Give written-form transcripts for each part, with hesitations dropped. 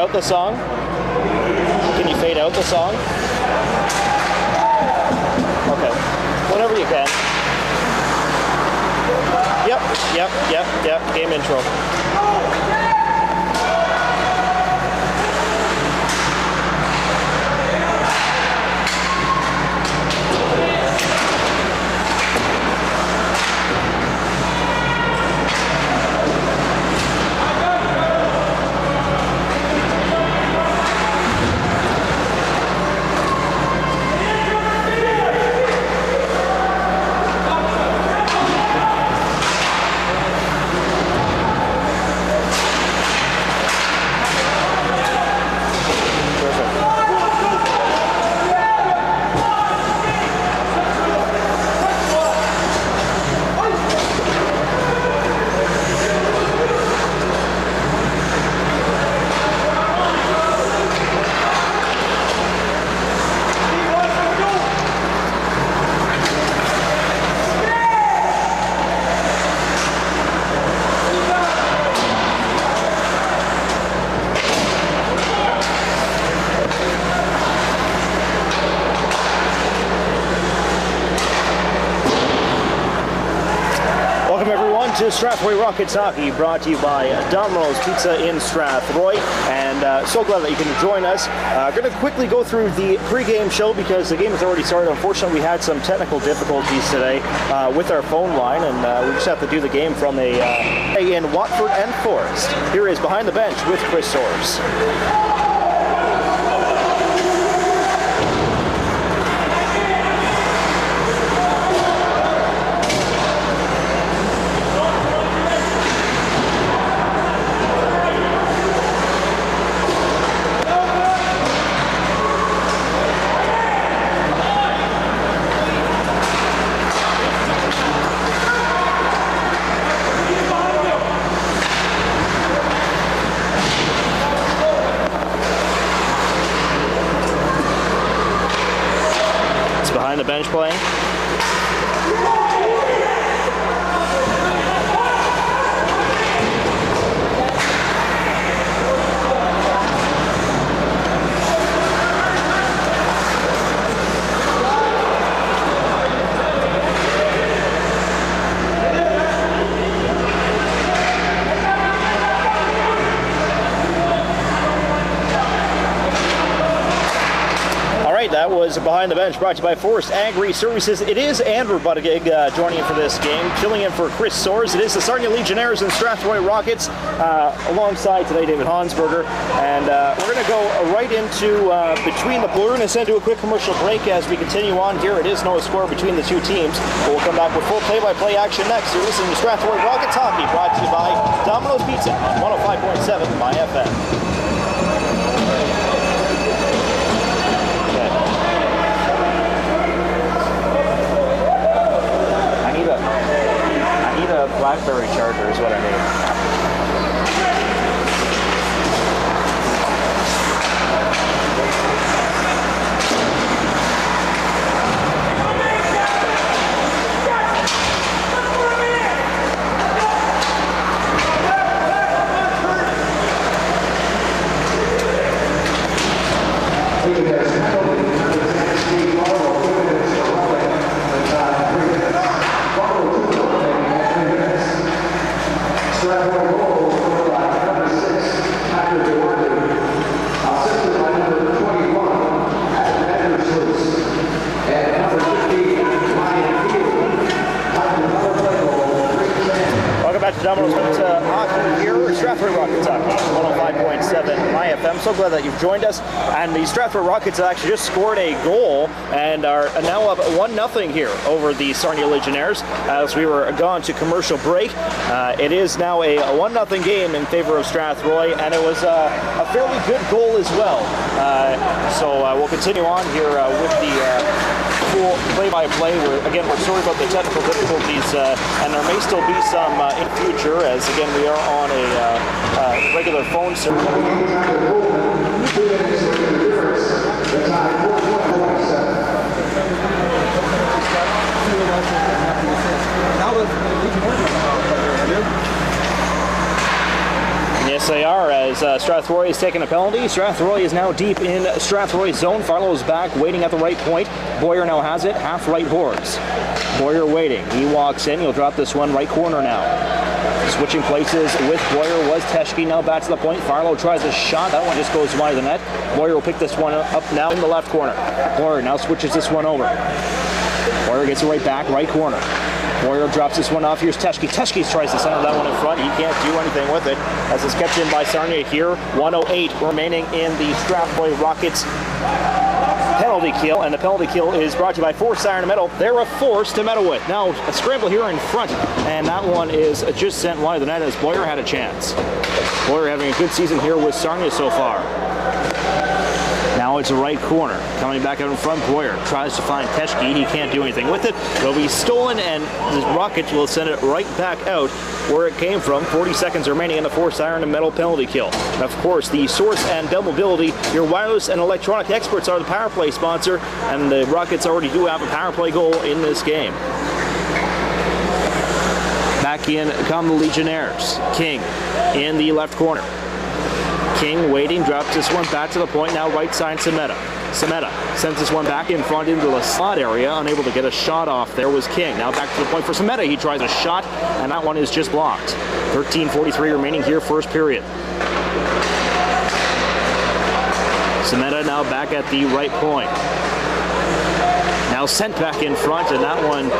out the song? Can you fade out the song? Okay. Whenever you can. Yep. Game intro. To Strathroy Rockets Hockey, brought to you by Domino's Pizza in Strathroy, and so glad that you can join us. Going to quickly go through the pre-game show because the game has already started. Unfortunately, we had some technical difficulties today with our phone line, and we just have to do the game from in Watford and Forest. Here is Behind the Bench with Chris Soares. The bench playing. That was Behind the Bench, brought to you by Forest Agri Services. It is Andrew Buttigieg joining in for this game, filling in for Chris Soares. It is the Sarnia Legionnaires and Strathroy Rockets, alongside today David Hansberger. And we're going to go right into between the... We're going to send to a quick commercial break as we continue on here. It is no score between the two teams, but we'll come back with full play-by-play action next. You're listening to Strathroy Rockets Hockey, brought to you by Domino's Pizza on 105.7 My FM. BlackBerry charger is what I need. Domino's Pizza Hockey here, Strathroy Rockets Hockey, 105.7 My FM. So glad that you've joined us. And the Strathroy Rockets have actually just scored a goal and are now up 1-0 here over the Sarnia Legionnaires as we were gone to commercial break. It is now a 1-0 game in favor of Strathroy, and it was a fairly good goal as well. So we'll continue on here with the full play-by-play. Again, we're sorry about the technical difficulties, and there may still be some in future, as again we are on a regular phone service. Yes, they are, as Strathroy is taking a penalty. Strathroy is now deep in Strathroy's zone. Farlow is back, waiting at the right point. Bauer now has it, half right boards. Bauer waiting. He walks in. He'll drop this one right corner now. Switching places with Bauer was Teschke. Now back to the point. Farlow tries a shot. That one just goes wide of the net. Bauer will pick this one up now in the left corner. Bauer now switches this one over. Bauer gets it right back, right corner. Bauer drops this one off. Here's Teschke. Teschke tries to center that one in front. He can't do anything with it as it's kept in by Sarnia here. 1:08 remaining in the Strathroy Rockets penalty kill, and the penalty kill is brought to you by Force Iron and Metal. They're a force to metal with. Now a scramble here in front, and that one is just sent wide of the net as Bauer had a chance. Bauer having a good season here with Sarnia so far. Now it's a right corner. Coming back out in front, Bauer tries to find Teschke. He can't do anything with it. It'll be stolen, and the Rockets will send it right back out where it came from. 40 seconds remaining in the Force Iron and Metal penalty kill. Of course, the Source and Bell Mobility, your wireless and electronic experts, are the power play sponsor, and the Rockets already do have a power play goal in this game. Back in come the Legionnaires. King in the left corner. King waiting, drops this one back to the point, now right side Sameta. Sameta sends this one back in front into the slot area, unable to get a shot off. There was King. Now back to the point for Sameta. He tries a shot, and that one is just blocked. 13:43 remaining here, first period. Sameta now back at the right point. Now sent back in front, and that one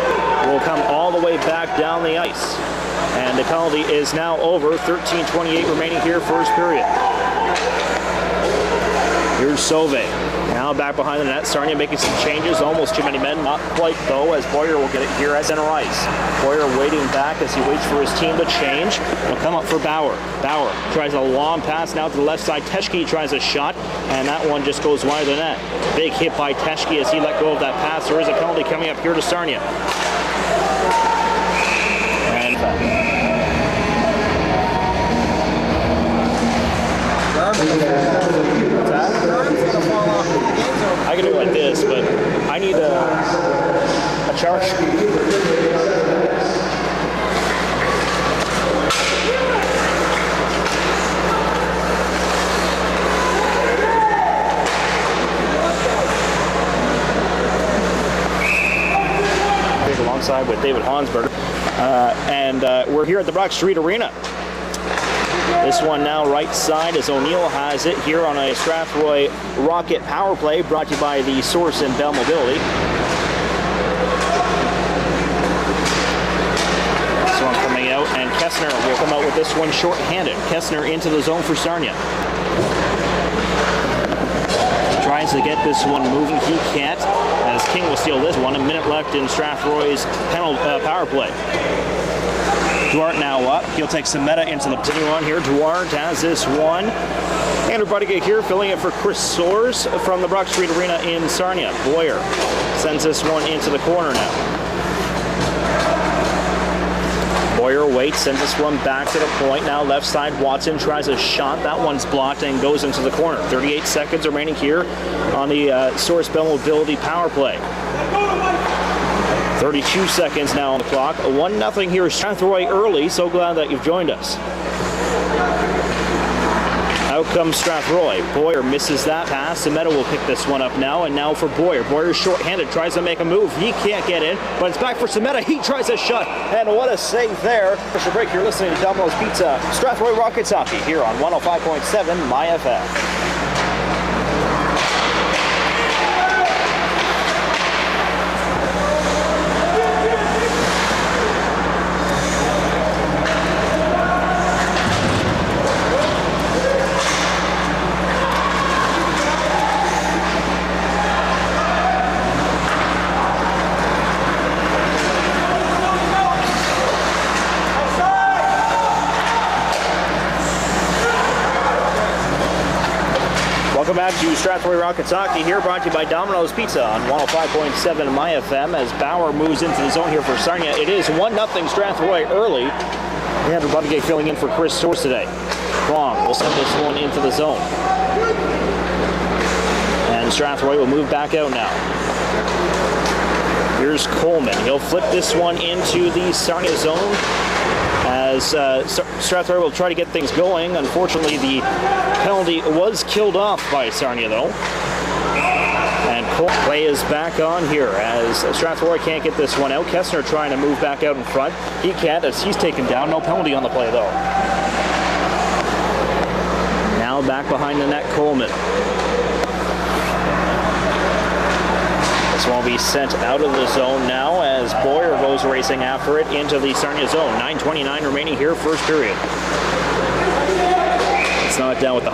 will come all the way back down the ice. And the penalty is now over. 13:28 remaining here, first period. Here's Sauve. Now back behind the net. Sarnia making some changes. Almost too many men. Not quite, though, as Bauer will get it here at center ice. Bauer waiting back as he waits for his team to change. It'll come up for Bauer. Bauer tries a long pass now to the left side. Teschke tries a shot, and that one just goes wide of the net. Big hit by Teschke as he let go of that pass. There is a penalty coming up here to Sarnia. I can do it like this, but I need a charge. Alongside with David Hansberger, and we're here at the Brock Street Arena. This one now right side as O'Neill has it here on a Strathroy Rocket power play brought to you by the Source and Bell Mobility. This one coming out, and Kessner will come out with this one short-handed. Kessner into the zone for Sarnia. Tries to get this one moving. He can't, as King will steal this one. A minute left in Strathroy's power play. Duarte now up. He'll take Sameta into the continue on here. Duarte has this one. Andrew Buddigate here filling it for Chris Soares from the Brock Street Arena in Sarnia. Bauer sends this one into the corner now. Bauer waits, sends this one back to the point. Now left side, Watson tries a shot. That one's blocked and goes into the corner. 38 seconds remaining here on the Source Bell Mobility power play. 32 seconds now on the clock. 1-0 here, Strathroy early. So glad that you've joined us. Out comes Strathroy. Bauer misses that pass. Sameta will pick this one up now, and now for Bauer. Bauer's short-handed, tries to make a move. He can't get in, but it's back for Sameta. He tries a shot, and what a save there. First break, you're listening to Domino's Pizza, Strathroy Rockets Hockey here on 105.7 MyFM. Welcome back to Strathroy Rockets Hockey here, brought to you by Domino's Pizza on 105.7 MyFM as Bauer moves into the zone here for Sarnia. It is 1-0 Strathroy early. Andrew Buddigate filling in for Chris Soares today. Prong will send this one into the zone. And Strathroy will move back out now. Here's Coleman. He'll flip this one into the Sarnia zone as as Strathroy will try to get things going. Unfortunately, the penalty was killed off by Sarnia, though. And play is back on here as Strathroy can't get this one out. Kessner trying to move back out in front. He can't as he's taken down. No penalty on the play, though. Now back behind the net, Coleman. This one will be sent out of the zone now as Bauer goes racing after it into the Sarnia zone. 9:29 remaining here, first period. It's not down with the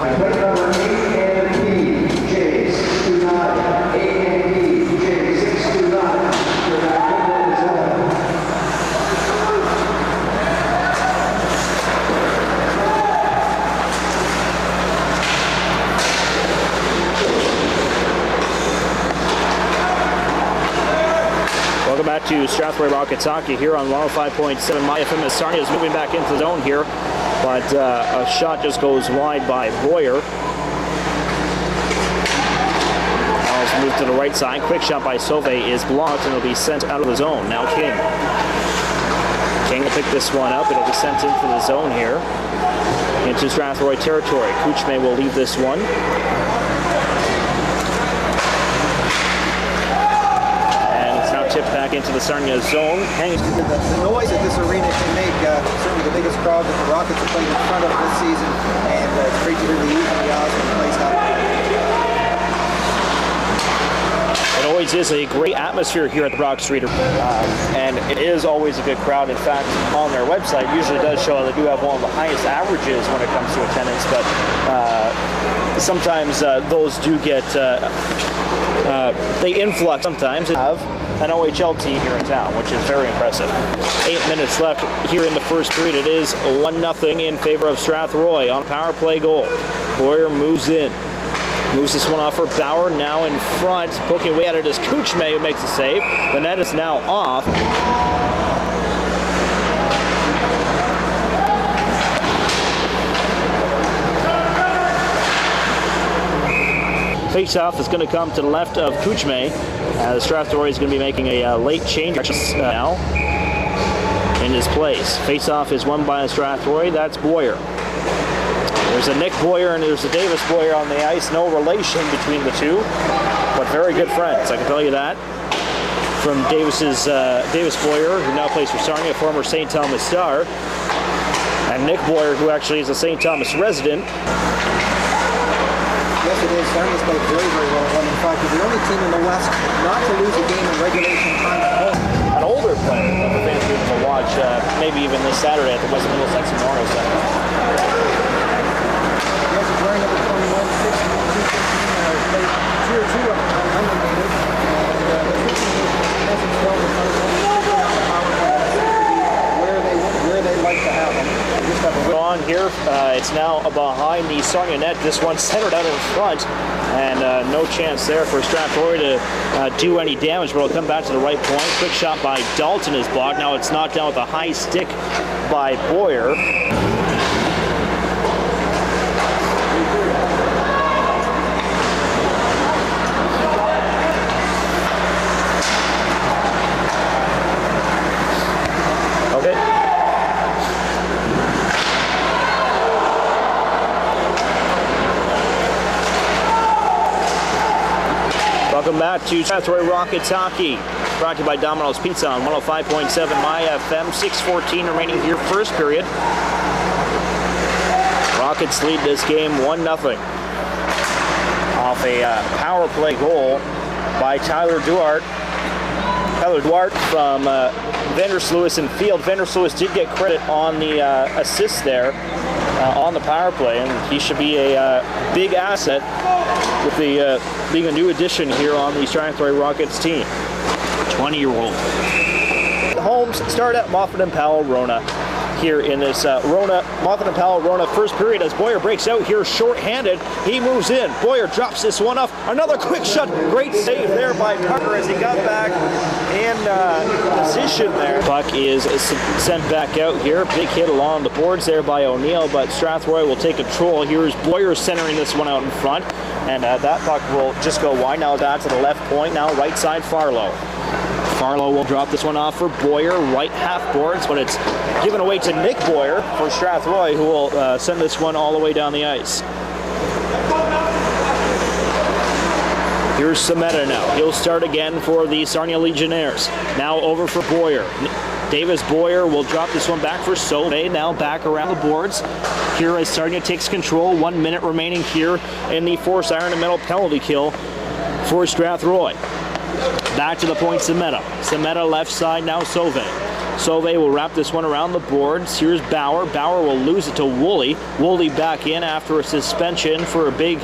Welcome back to Strathroy Rockets Hockey here on 105.7 MyFM as Sarnia is moving back into the zone here, but a shot just goes wide by Bauer. Now move to the right side. Quick shot by Sauve is blocked and it'll be sent out of the zone. Now King. King will pick this one up. It'll be sent into the zone here into Strathroy territory. Kuchme will leave this one. Tipped back into the Sarnia zone. The noise that this arena can make, certainly the biggest crowd that the Rockets have played in front of this season, and it's great to hear the youth and the Osmond plays It hockey. always is a great atmosphere here at the Brock Street, and it is always a good crowd. In fact, on their website, it usually does show they do have one of the highest averages when it comes to attendance, but sometimes those do get they influx sometimes. Have an OHL team here in town, which is very impressive. 8 minutes left here in the first period. It is 1-0 in favor of Strathroy on power play goal. Bauer moves in. Moves this one off for Bauer, now in front. Poking away at it is Kuchme who makes the save. The net is now off. Face-off is going to come to the left of Kuchme. Strathroy is going to be making a late change now in his place. Face-off is won by Strathroy. That's Bauer. There's a Nick Bauer and there's a Davis Bauer on the ice. No relation between the two, but very good friends, I can tell you that. From Davis Bauer, who now plays for Sarnia, former St. Thomas star, and Nick Bauer, who actually is a St. Thomas resident. Yes, it is. Sarnia's played very, very well. In fact, they're the only team in the West not to lose a game in regulation time at home. An older player that the fans will to watch, maybe even this Saturday at the West Middlesex Memorial Center. Yes, he's wearing number 21, 6, 215, played tier 2 up unlimited. And the team hasn't felt the where they like to have them. On here, it's now behind the Sarnia net. This one centered out in front, and no chance there for Strathroy to do any damage, but it'll come back to the right point. Quick shot by Dalton is blocked. Now it's knocked down with a high stick by Bauer. Welcome back to Strathroy Rockets Hockey, brought to you by Domino's Pizza on 105.7 MyFM. 6:14 remaining here, first period. Rockets lead this game 1-0 off a power play goal by Tyler Duarte. Tyler Duarte from Vandersluis in field. Vandersluis did get credit on the assist there on the power play, and he should be a big asset with the being a new addition here on the Strathroy Rockets team. 20-year-old. Homes start at Moffat and Powell Rona here in this Moffat and Powell Rona first period as Bauer breaks out here short-handed. He moves in. Bauer drops this one off. Another quick shot. Great save there by Parker as he got back in position there. Puck is sent back out here. Big hit along the boards there by O'Neill, but Strathroy will take control. Here's Bauer centering this one out in front, and that puck will just go wide. Now down to the left point. Now right side Farlow. Farlow will drop this one off for Bauer, right half boards, but it's given away to Nick Bauer for Strathroy, who will send this one all the way down the ice. Here's Sameta now. He'll start again for the Sarnia Legionnaires. Now over for Bauer. Davis Bauer will drop this one back for Sauvé, now back around the boards. Here as Sarnia takes control, 1 minute remaining here in the forced iron and metal penalty kill for Strathroy. Back to the point, Sameta. Sameta left side, now Sauvé. Sauvé will wrap this one around the boards. Here's Bauer. Bauer will lose it to Woolley. Woolley back in after a suspension for a big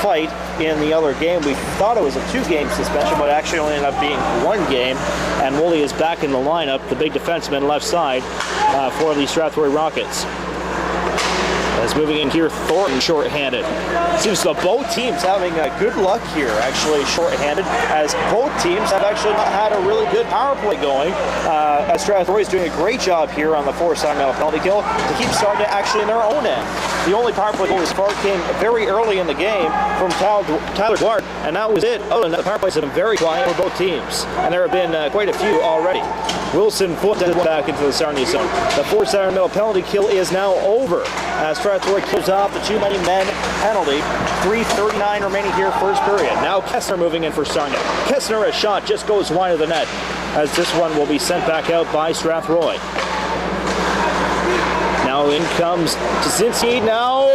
fight in the other game. We thought it was a 2-game suspension, but it actually only ended up being 1 game. And Woolley is back in the lineup, the big defenseman left side for the Strathroy Rockets. As moving in here, Thornton short-handed. Seems like both teams having good luck here, actually short-handed, as both teams have actually not had a really good power play going. Strathroy is doing a great job here on the forced iron metal penalty kill to keep Sarnia actually in their own end. The only power play goal as far came very early in the game from Tyler Duarte, and that was it. Other than that, the power plays have been very quiet for both teams, and there have been quite a few already. Wilson Foot back into the Sarnia zone. The forced iron metal penalty kill is now over as Strathroy kills off the too many men penalty. 3:39 remaining here, first period. Now Kessner moving in for Sarnia. Kessner, a shot just goes wide of the net as this one will be sent back out by Strathroy. Now in comes Tyczynski. Now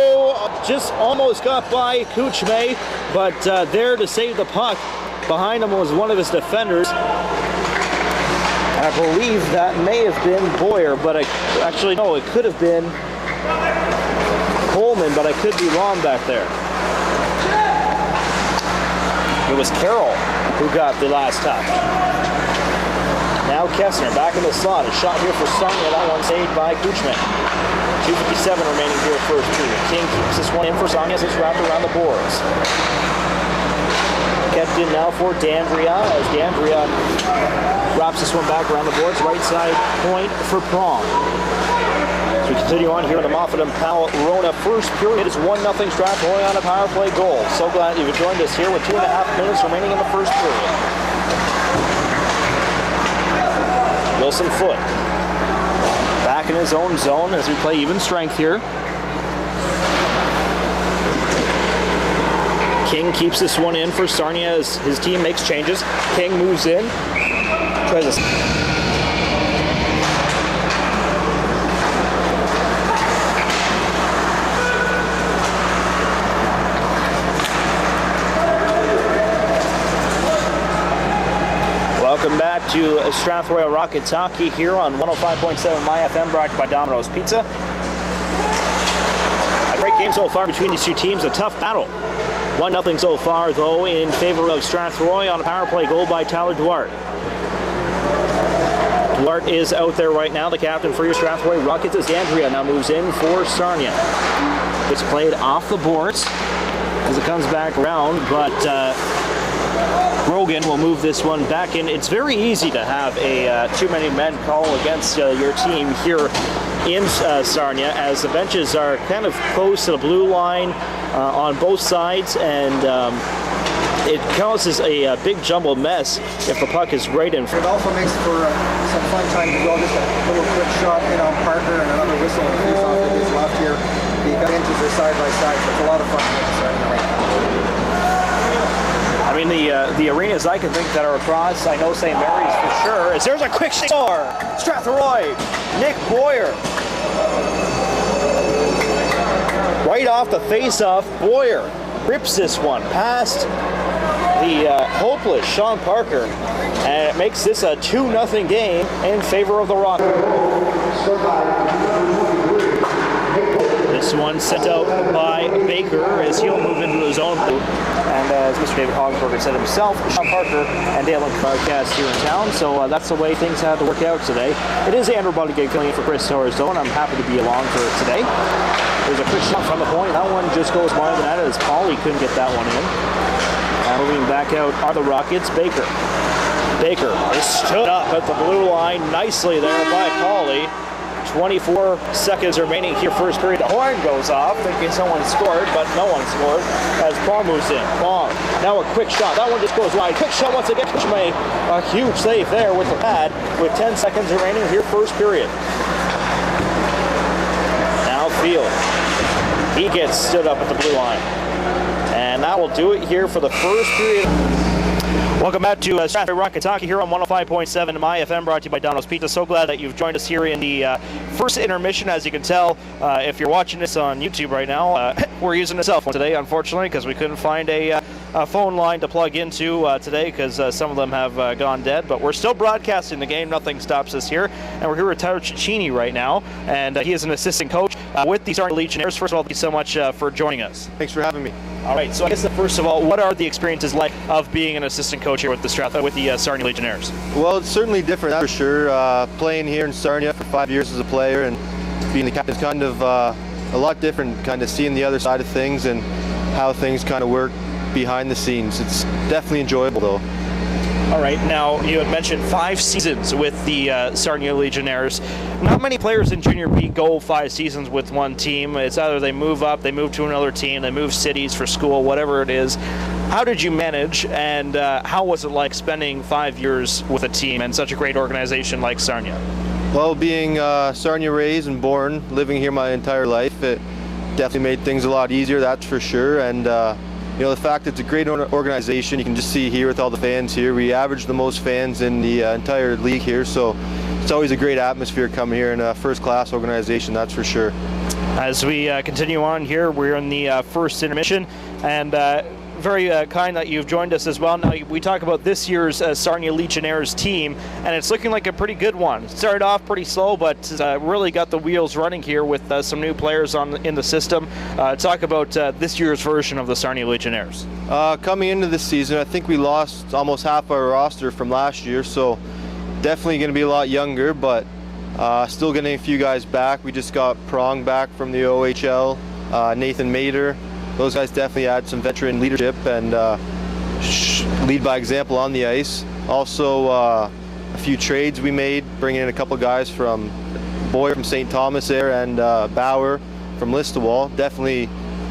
just almost got by Kuchme, but there to save the puck. Behind him was one of his defenders. I believe that may have been Bauer, but actually no, it could have been Coleman, but I could be wrong back there. It was Carroll who got the last touch. Now Kessner back in the slot. A shot here for Sarnia. That one saved by Kuchman. 2:57 remaining here, first period. King keeps this one in for Sarnia as it's wrapped around the boards. Kept in now for Dandria as Dandria wraps this one back around the boards. Right side point for Prong. So we continue on here in the Moffat and Powell Rona. First period is 1-0 Strathroy on a power play goal. So glad you've joined us here with 2.5 minutes remaining in the first period. Wilson Foot back in his own zone as we play even strength here. King keeps this one in for Sarnia as his team makes changes. King moves in. Tries to... Welcome back to Strathroy Rockets Hockey here on 105.7 My FM, brought to you by Domino's Pizza. A great game so far between these two teams, a tough battle. 1-0 so far, though, in favor of Strathroy on a power play goal by Tyler Duarte. Duarte is out there right now, the captain for your Strathroy Rockets as Andrea now moves in for Sarnia. It's played off the boards as it comes back around, but Grogan will move this one back in. It's very easy to have a too many men call against your team here in Sarnia, as the benches are kind of close to the blue line on both sides, and it causes a big jumbled mess if the puck is right in front. It also makes for some fun time to go. Just a little quick shot in on Parker and another whistle and face off to his left here. The benches are side by side, so it's a lot of fun to make this right. I mean, the arenas I can think that are across, I know St. Mary's for sure, as there's a quick score! Strathroy, Nick Bauer. Right off the face-off, Bauer rips this one past the hopeless Shawn Parker, and it makes this a 2-0 game in favor of the Rockets. This one sent out by Baker as he'll move into his own booth. And as Mr. David Hogberger said himself, Shawn Parker and Dalton broadcast here in town, so that's the way things had to work out today. It is Andrew Budgate filling in for Chris Torres-Zone. I'm happy to be along for today. There's a quick shot from the point. That one just goes wide of the net as Paulley couldn't get that one in. Moving back out are the Rockets. Baker is stood up at the blue line nicely there by Paulley. 24 seconds remaining here, first period. The horn goes off, thinking someone scored, but no one scored as Prong moves in. Prong, now a quick shot. That one just goes wide. Quick shot once again. A huge save there with the pad with 10 seconds remaining here, first period. Now Field. He gets stood up at the blue line. And that will do it here for the first period. Welcome back to Strathroy Rockets Hockey here on 105.7 My FM, brought to you by Domino's Pizza. So glad that you've joined us here in the first intermission. As you can tell, if you're watching this on YouTube right now, we're using a cell phone today, unfortunately, because we couldn't find a phone line to plug into today, because some of them have gone dead. But we're still broadcasting the game. Nothing stops us here. And we're here with Tyczynski right now, and he is an assistant coach with the Sarnia Legionnaires. First of all, thank you so much for joining us. Thanks for having me. All right, so I guess first of all, what are the experiences like of being an assistant coach here with the Sarnia Legionnaires? Well, it's certainly different, that's for sure. Playing here in Sarnia for 5 years as a player and being the captain is kind of a lot different, kind of seeing the other side of things and how things kind of work behind the scenes. It's definitely enjoyable, though. All right, now you had mentioned 5 seasons with the Sarnia Legionnaires. Not many players in Junior B go 5 seasons with one team. It's either they move up, they move to another team, they move cities for school, whatever it is. How did you manage, and how was it like spending 5 years with a team and such a great organization like Sarnia? Well, being Sarnia raised and born, living here my entire life, it definitely made things a lot easier, that's for sure. And you know, the fact it's a great organization, you can just see here with all the fans here. We average the most fans in the entire league here, so it's always a great atmosphere coming here in a first-class organization, that's for sure. As we continue on here, we're in the first intermission, and very kind that you've joined us as well. Now, we talk about this year's Sarnia Legionnaires team, and it's looking like a pretty good one. It started off pretty slow, but really got the wheels running here with some new players in the system. Talk about this year's version of the Sarnia Legionnaires. Coming into this season, I think we lost almost half our roster from last year, so definitely going to be a lot younger, but still getting a few guys back. We just got Prong back from the OHL, Nathan Mater. Those guys definitely add some veteran leadership and lead by example on the ice. Also, a few trades we made, bringing in a couple guys from Bauer from St. Thomas there and Bauer from Listowel. Definitely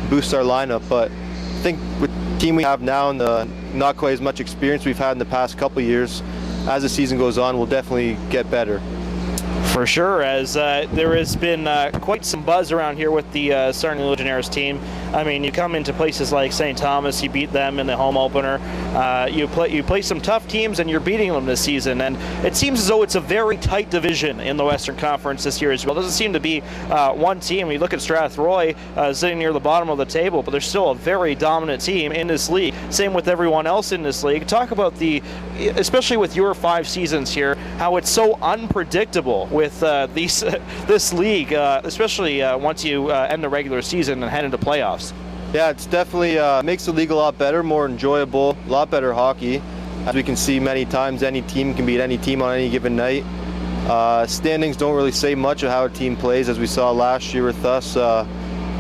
boosts our lineup, but I think with the team we have now and the not quite as much experience we've had in the past couple of years, as the season goes on, we'll definitely get better. For sure, as there has been quite some buzz around here with the Sarnia Legionnaires team. I mean, you come into places like St. Thomas, you beat them in the home opener. You play some tough teams, and you're beating them this season. And it seems as though it's a very tight division in the Western Conference this year as well. It doesn't seem to be one team. You look at Strathroy sitting near the bottom of the table, but they're still a very dominant team in this league. Same with everyone else in this league. Talk about especially with your 5 seasons here, how it's so unpredictable with this league, especially once you end the regular season and head into playoffs. Yeah, it's definitely makes the league a lot better, more enjoyable, a lot better hockey. As we can see many times, any team can beat any team on any given night. Standings don't really say much of how a team plays, as we saw last year with us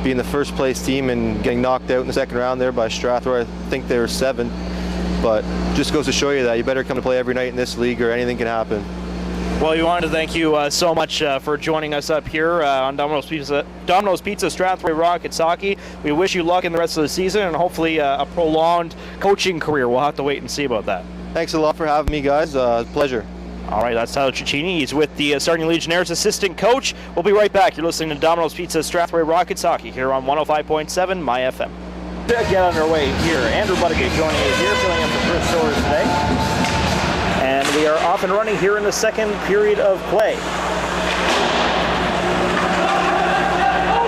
being the first place team and getting knocked out in the second round there by Strathroy. I think they were 7th, but just goes to show you that you better come to play every night in this league or anything can happen. Well, we wanted to thank you so much for joining us up here on Domino's Pizza Strathroy Rockets Hockey. We wish you luck in the rest of the season and hopefully a prolonged coaching career. We'll have to wait and see about that. Thanks a lot for having me, guys. Pleasure. All right, that's Tyczynski. He's with the Sarnia Legionnaires assistant coach. We'll be right back. You're listening to Domino's Pizza Strathroy Rockets Hockey here on 105.7 My FM. Get underway here. Andrew Buttigieg joining us here, filling in for Chris Shores today. And we are off and running here in the second period of play.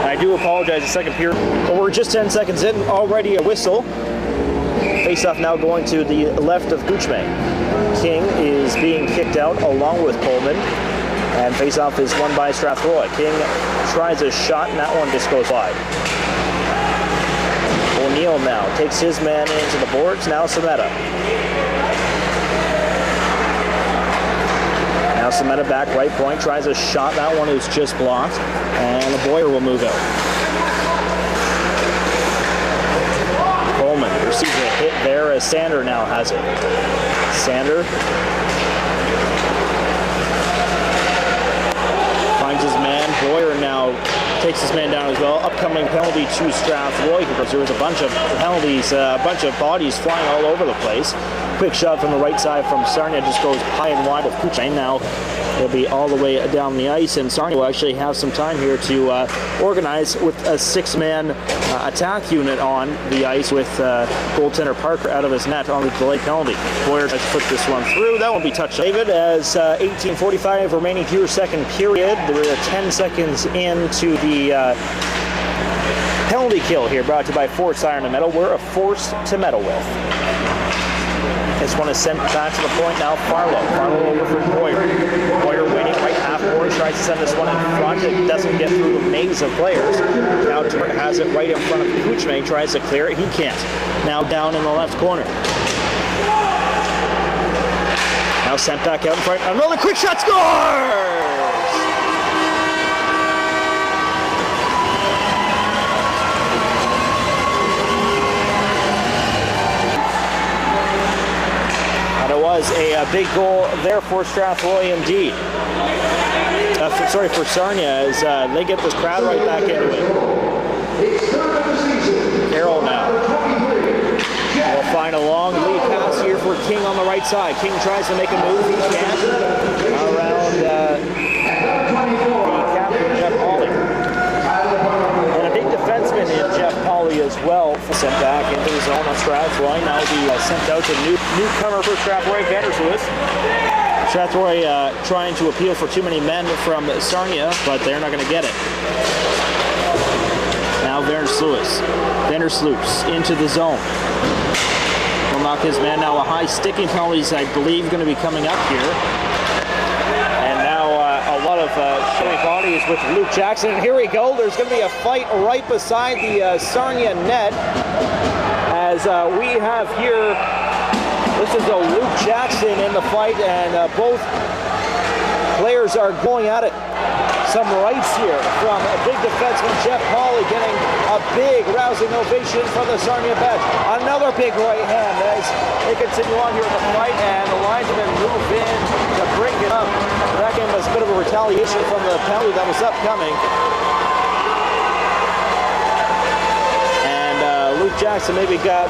I do apologize, the second period, but we're just 10 seconds in, already a whistle. Face-off now going to the left of Guchme. King is being kicked out along with Coleman, and face-off is won by Strathroy. King tries a shot, and that one just goes wide. O'Neill now takes his man into the boards, now Sameta. Now Sameta back right point, tries a shot, that one is just blocked, and the Bauer will move out. Coleman receives a hit there as Sander now has it. Sander finds his man takes his man down as well. Upcoming penalty to Strathroy because there was a bunch of penalties, a bunch of bodies flying all over the place. Quick shot from the right side from Sarnia, just goes high and wide of Kuchain. Now they'll be all the way down the ice, and Sarnia will actually have some time here to organize with a 6-man attack unit on the ice with goaltender Parker out of his net on the delayed penalty. Bauer tries to put this one through. That won't be touched. David, as 18:45 remaining here, second period. We're 10 seconds into the penalty kill here, brought to you by Force Iron and Metal. We're a force to metal with. This one is sent back to the point now. Farlow over for Boyer. Boyer waiting right half board, tries to send this one in front. It doesn't get through the maze of players. Now Duarte has it right in front of Kuchme, tries to clear it. He can't. Now down in the left corner. Now sent back out in front. Another quick shot, scores! It was a big goal there for Strathroy indeed. For Sarnia, as they get this crowd right back into it. Carroll now. We'll find a long lead pass here for King on the right side. King tries to make a move. He can't. Around the captain, Jeff Paulley. And a big defenseman in Jeff Paulley as well. Sent back into the zone on Strathroy. Now be sent out to newcomer for Strathroy, Vandersluis. Strathroy trying to appeal for too many men from Sarnia, but they're not going to get it. Now Vandersluis into the zone. Will knock his man. Now a high sticking penalties, I believe, going to be coming up here. And now a lot of showing bodies with Luke Jackson. And here we go. There's going to be a fight right beside the Sarnia net. As we have here, this is a Luke Jackson in the fight, and both players are going at it. Some rights here from a big defenseman, Jeff Paulley, getting a big rousing ovation for the Sarnia bench. Another big right hand as they continue on here in the fight, and the linesmen move in to break it up. That game was a bit of a retaliation from the penalty that was upcoming. And Luke Jackson maybe got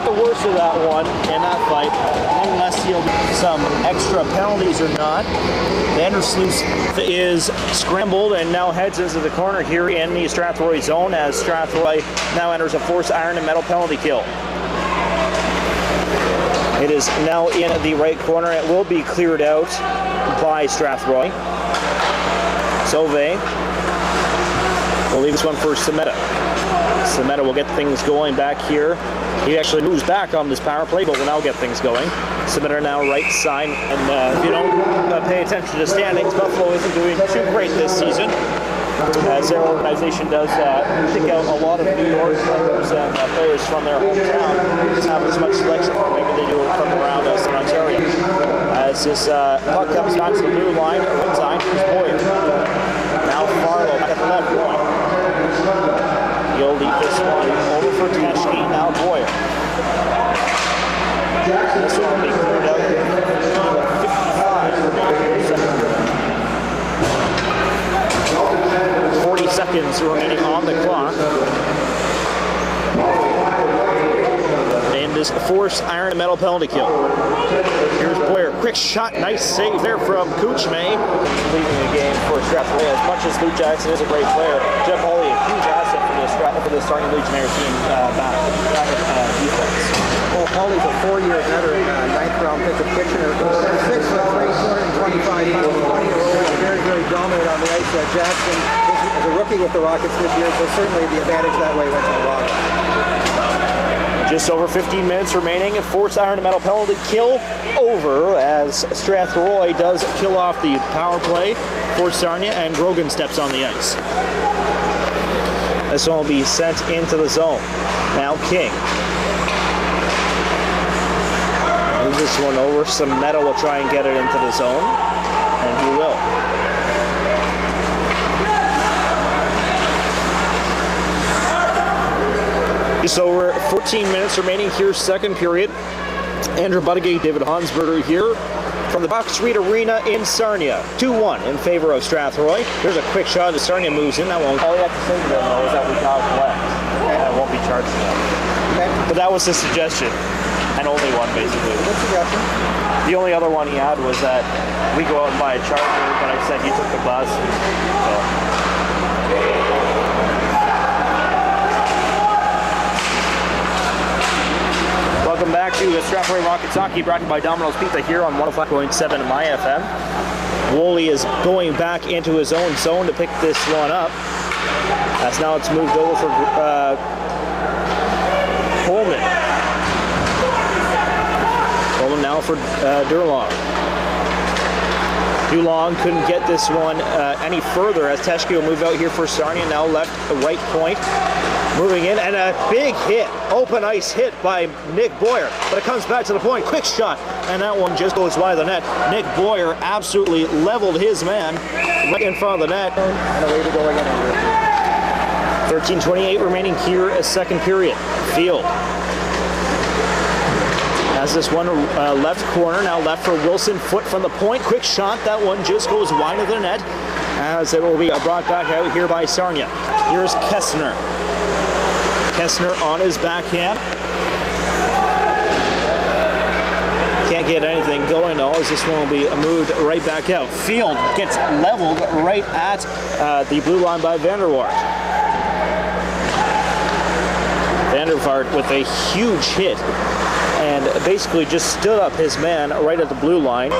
the worst of that one in that fight. Nonetheless, he'll get some extra penalties or not. Vandersluis is scrambled and now heads into the corner here in the Strathroy zone as Strathroy now enters a Force Iron and Metal penalty kill. It is now in the right corner. It will be cleared out by Strathroy. Sauvé will leave this one for Semeta. Semeta will get things going back here. He actually moves back on this power play, but will now get things going. Semeta now right side, and if you don't pay attention to standings, Buffalo isn't doing too great this season, as their organization does pick out a lot of New York players and players from their hometown. Doesn't have as much selection maybe they do from around us in Ontario. As this puck comes back to the blue line, right side, here's Boyer. Now Farlow back at the left point. He'll leave this one over for Teschke, now Boyer. This one will be cleared out. 55. 40 seconds remaining on the clock. And this Force Iron and Metal penalty kill. Here's Boyer. Quick shot, nice save there from Kuchme. Leaving the game for Strathroy. As much as Luke Jackson is a great player, Jeff Paulley, a huge asset for the Sarnia Legionnaires team back at defense. Well, Paulley's a 4-year veteran, 9th round pick of Kitchener. 6'3", 225 pounds, 20-year-old, very, very dominant on the ice. Jackson is a rookie with the Rockets this year, so certainly the advantage that way went to the Rockets. Just over 15 minutes remaining, and Force Iron and Metal penalty kill over as Strathroy does kill off the power play for Sarnia, and Grogan steps on the ice. This one will be sent into the zone. Now King. Move this one over. Semeta will try and get it into the zone, and he will. Just over 14 minutes remaining here, second period. Andrew Buttigieg, David Hansberger here from the Box Street Arena in Sarnia. 2-1 in favor of Strathroy. Here's a quick shot as Sarnia moves in. That one. All you have to say to them, though, is that we got left. And I won't be charged for that. Okay. But that was his suggestion. And only one, basically. Good suggestion. The only other one he had was that we go out and buy a charger, but I said he took the bus. So. Welcome back to the Strathroy Rockets Hockey, brought to you by Domino's Pizza here on 105.7 My FM. Paulley is going back into his own zone to pick this one up. As now it's moved over for Coleman. Coleman now for Durlong. Durlong couldn't get this one any further as Teschke will move out here for Sarnia, now left right point. Moving in, and a big hit, open ice hit by Nick Bauer, but it comes back to the point, quick shot, and that one just goes wide of the net. Nick Bauer absolutely leveled his man right in front of the net. And away to go again. 13:28 remaining here, a second period. Field has this one left corner, now left for Wilson, foot from the point, quick shot, that one just goes wide of the net, as it will be brought back out here by Sarnia. Here's Kessner. Kessner on his backhand. Can't get anything going though, as this one will be moved right back out. Field gets leveled right at the blue line by Vanderwaart. Vanderwaart with a huge hit and basically just stood up his man right at the blue line.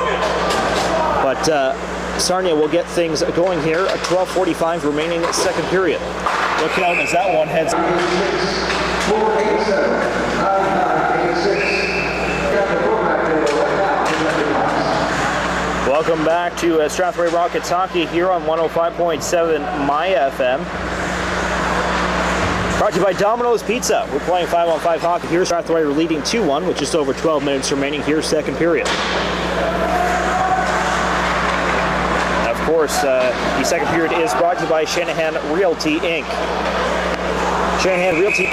But Sarnia will get things going here. 12:45 remaining second period. Look out as that one heads. Welcome back to Strathroy Rockets Hockey here on 105.7 My FM. Brought to you by Domino's Pizza. We're playing 5-on-5 hockey here. Strathroy are leading 2-1 with just over 12 minutes remaining here, second period. Of course, the second period is brought to you by Shanahan Realty Inc. Shanahan Realty.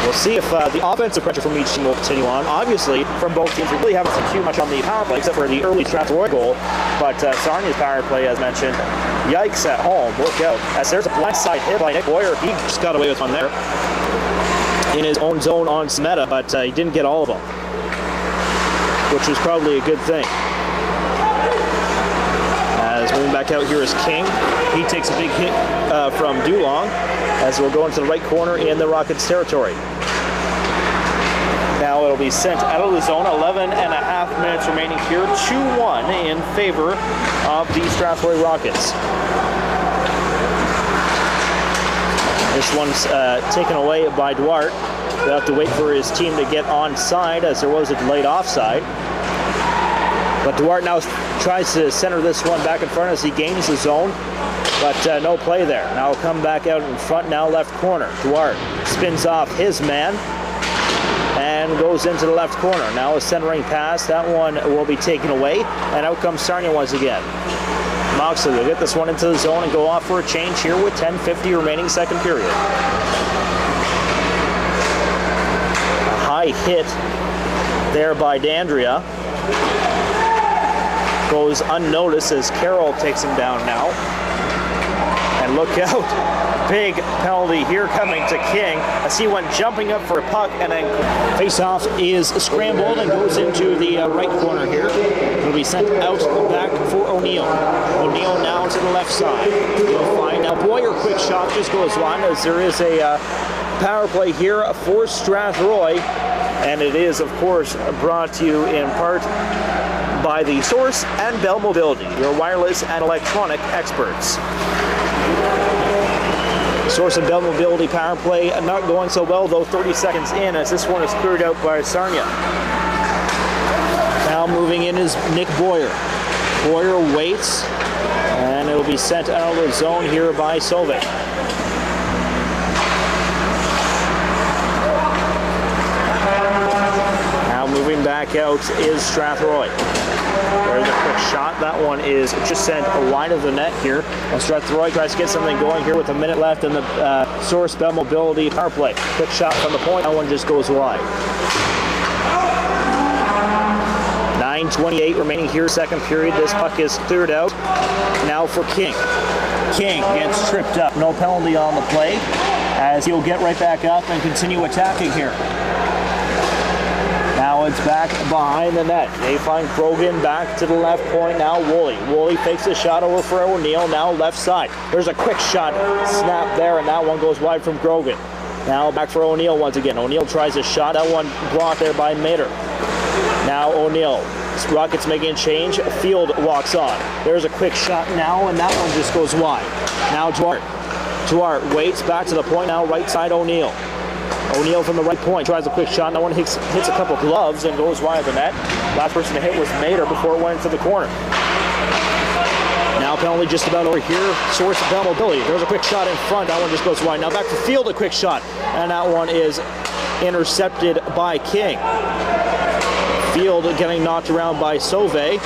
We'll see if the offensive pressure from each team will continue on. Obviously, from both teams, we really haven't seen too much on the power play, except for the early Strathroy goal. But Sarnia's power play, as mentioned, yikes at home. Look out. As there's a blindside hit by Nick Bauer. He just got away with one there in his own zone on Smeta, but he didn't get all of them, which was probably a good thing. As moving back out here is King. He takes a big hit from Durlong as we'll go into the right corner in the Rockets territory. Now it'll be sent out of the zone. 11.5 minutes remaining here. 2-1 in favor of the Strathroy Rockets. This one's taken away by Duarte. They'll have to wait for his team to get onside as there was a delayed offside. But Duarte now tries to center this one back in front as he gains the zone, but no play there. Now he'll come back out in front, now left corner. Duarte spins off his man and goes into the left corner. Now a centering pass. That one will be taken away, and out comes Sarnia once again. Moxley will get this one into the zone and go off for a change here with 10:50 remaining second period. A high hit there by D'Andrea. Goes unnoticed as Carroll takes him down now. And look out, big penalty here coming to King as he went jumping up for a puck, and then face-off is scrambled and goes into the right corner here. It'll be sent out back for O'Neill. O'Neill now to the left side. You'll find now Bauer, quick shot just goes wide as there is a power play here for Strathroy, and it is of course brought to you in part by the Source and Bell Mobility, your wireless and electronic experts. Source and Bell Mobility power play not going so well though, 30 seconds in as this one is cleared out by Sarnia. Now moving in is Nick Bauer. Bauer waits and it will be sent out of the zone here by Solvik. Now moving back out is Strathroy. There's a quick shot. That one is just sent wide of the net here. And Strathroy tries to get something going here with a minute left in the Source Bell Mobility power play. Quick shot from the point. That one just goes wide. 9:28 remaining here, second period. This puck is cleared out. Now for King. King gets tripped up. No penalty on the play, as he'll get right back up and continue attacking here. Now it's back behind the net. They find Grogan back to the left point. Now Woolley. Woolley fakes a shot over for O'Neill. Now left side. There's a quick shot snap there, and that one goes wide from Grogan. Now back for O'Neill once again. O'Neill tries a shot. That one blocked there by Mater. Now O'Neill. Rockets making a change. Field walks on. There's a quick shot now, and that one just goes wide. Now Duarte. Duarte waits back to the point. Now right side O'Neill. O'Neill from the right point tries a quick shot. That one hits a couple gloves and goes wide of the net. Last person to hit was Mater before it went into the corner. Now penalty just about over here. Source of mobility. There's a quick shot in front. That one just goes wide. Now back for Field, a quick shot. And that one is intercepted by King. Field getting knocked around by Sauvé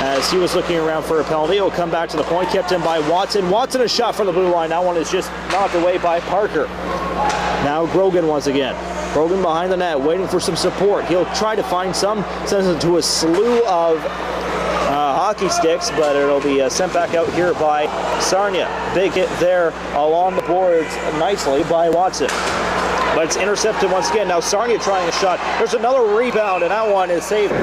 as he was looking around for a penalty. It'll come back to the point, kept in by Watson. Watson, a shot from the blue line. That one is just knocked away by Parker. Now Grogan once again. Grogan behind the net, waiting for some support. He'll try to find some, sends it to a slew of hockey sticks, but it'll be sent back out here by Sarnia. Big hit there along the boards nicely by Watson. But it's intercepted once again. Now Sarnia trying a shot. There's another rebound, and that one is saved.